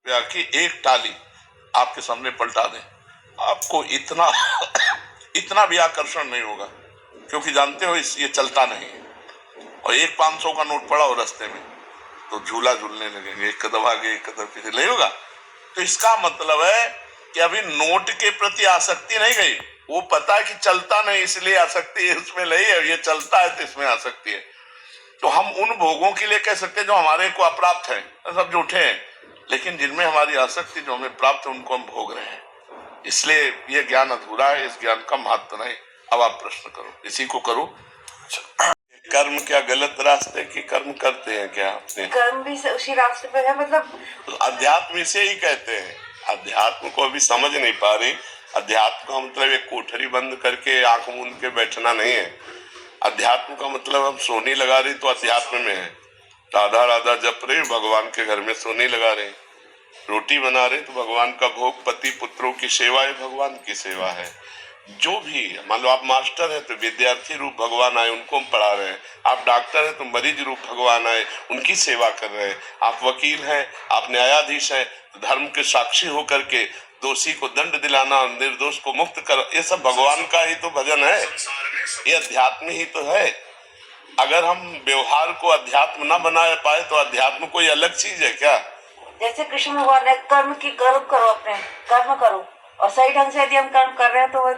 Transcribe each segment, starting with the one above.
या कि एक टाली आपके सामने पलटा दें, आपको इतना इतना भी आकर्षण नहीं होगा, क्योंकि जानते हो ये चलता नहीं है। और एक 500 का नोट पड़ा हो रास्ते में तो झूला झूलने लगेंगे, एक कदम आगे एक कदम पीछे नहीं होगा। तो इसका मतलब है कि अभी नोट के प्रति आसक्ति नहीं गई, वो पता है कि चलता नहीं इसलिए आसक्ति इसमें नहीं है, ये चलता है तो इसमें आसक्ति है। तो हम उन भोगों के लिए कह सकते हैं जो हमारे को अप्राप्त है, सब झूठे हैं, लेकिन जिनमें हमारी आसक्ति जो हमें प्राप्त है उनको हम भोग रहे हैं, इसलिए ये ज्ञान अधूरा है, इस ज्ञान का महत्व नहीं। अब आप प्रश्न करो, इसी को करो। कर्म क्या गलत रास्ते की कर्म करते हैं क्या? अपने कर्म भी उसी रास्ते पर है, मतलब अध्यात्म इसे ही कहते हैं। अध्यात्म को अभी समझ नहीं पा रही। अध्यात्म का मतलब एक कोठरी बंद करके आंख मूंद के बैठना नहीं है। अध्यात्म का मतलब हम सोनी लगा रही तो अध्यात्म में है। राधा राधा जप रहे, भगवान के घर में सोनी लगा रहे, रोटी बना रहे तो भगवान का भोग, पति पुत्रों की सेवा है, भगवान की सेवा है। जो भी मान लो आप मास्टर है तो विद्यार्थी रूप भगवान आए, उनको हम पढ़ा रहे हैं। आप डॉक्टर है तो मरीज रूप भगवान आए, उनकी सेवा कर रहे हैं। आप वकील हैं, आप न्यायाधीश हैं, धर्म के साक्षी होकर के दोषी को दंड दिलाना, निर्दोष को मुक्त कर, ये सब भगवान का ही तो भजन है, ये अध्यात्म ही तो है। अगर हम व्यवहार को अध्यात्म न बना पाए तो अध्यात्म कोई अलग चीज है क्या? जैसे कृष्ण भगवान ने कर्म की कर्म करो, अपने कर्म करो, और सही ढंग से यदि हम कर्म कर रहे हैं तो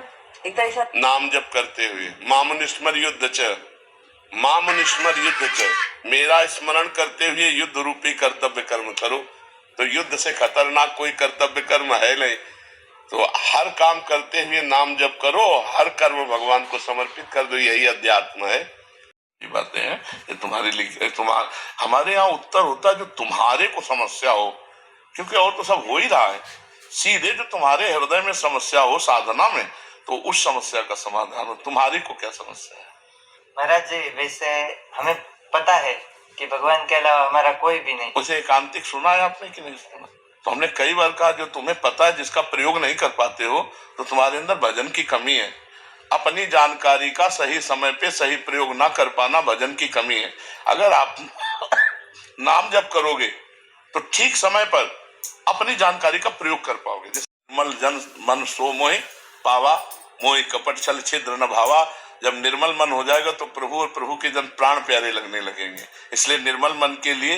एक तरह से नाम जप करते हुए मामनिस्मर युद्ध च, मामनिस्मर युद्ध च, मेरा स्मरण करते हुए युद्ध रूपी कर्तव्य कर्म करो। तो युद्ध से खतरनाक कोई कर्तव्य कर्म है नहीं। तो हर काम करते हुए नाम जप करो, हर कर्म भगवान को समर्पित कर दो, यही अध्यात्म है। ये बातें हैं, ये तुम्हारे हमारे यहाँ उत्तर होता है जो तुम्हारे को समस्या हो, क्योंकि और तो सब हो ही रहा है। सीधे जो तुम्हारे हृदय में समस्या हो साधना में, तो उस समस्या का समाधान हो। तुम्हारी को क्या समस्या है? महाराज जी, वैसे हमें पता है कि भगवान के अलावा हमारा कोई भी नहीं। उसे एकांतिक सुना है आपने कि नहीं सुना? तो हमने कई बार कहा जो तुम्हें पता है जिसका प्रयोग नहीं कर पाते हो तो तुम्हारे अंदर भजन की कमी है। अपनी जानकारी का सही समय पे सही प्रयोग ना कर पाना भजन की कमी है। अगर आप नाम जप करोगे तो ठीक समय पर अपनी जानकारी का प्रयोग कर पाओगे। जैसे निर्मल जन मन सो मोहि पावा, मोहि कपट छल छिद्र न भावा। जब निर्मल मन हो जाएगा तो प्रभु और प्रभु के जन प्राण प्यारे लगने लगेंगे। इसलिए निर्मल मन के लिए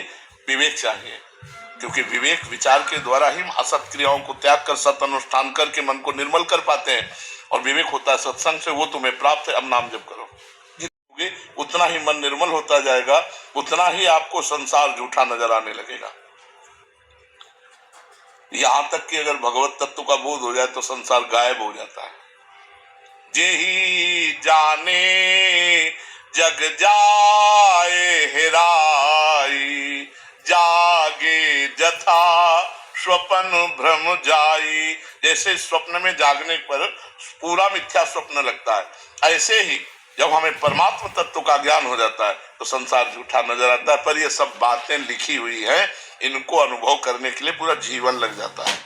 विवेक चाहिए, क्योंकि विवेक विचार के द्वारा ही असत क्रियाओं को त्याग कर सत अनुष्ठान करके मन को निर्मल कर पाते हैं। और विवेक होता है सत्संग से, वो तुम्हें प्राप्त है। अब नाम जप करो, जितने उतना ही मन निर्मल होता जाएगा, उतना ही आपको संसार झूठा नजर आने लगेगा। यहां तक कि अगर भगवत तत्व का बोध हो जाए तो संसार गायब हो जाता है। जेहि जाने जग जाए हेराई, जागे जथा स्वप्न भ्रम जाई। जैसे स्वप्न में जागने पर पूरा मिथ्या स्वप्न लगता है, ऐसे ही जब हमें परमात्मा तत्व का ज्ञान हो जाता है तो संसार झूठा नजर आता है। पर ये सब बातें लिखी हुई हैं, इनको अनुभव करने के लिए पूरा जीवन लग जाता है।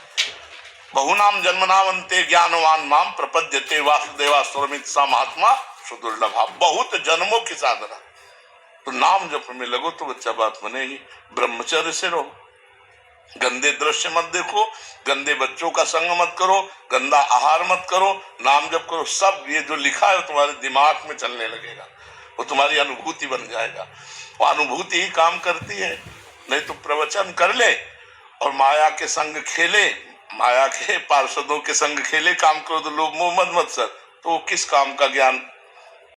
बहुनाम जन्मनावंते ज्ञानवान माम प्रपद्यते वासुदेवा स्वरमित सा महात्मा सुदुर्लभा। बहुत जन्मों की साधना, तो नाम जप में लगो तो बच्चा बात बनेगी। ब्रह्मचर्य से रहो, गंदे दृश्य मत देखो, गंदे बच्चों का संग मत करो, गंदा आहार मत करो, नाम जप करो। सब ये जो लिखा है तुम्हारे दिमाग में चलने लगेगा, वो तुम्हारी अनुभूति बन जाएगा। वो अनुभूति ही काम करती है। नहीं तो प्रवचन कर ले और माया के संग खेले, माया के पार्षदों के संग खेले, काम करो तो लोग मोह मत सर, तो किस काम का ज्ञान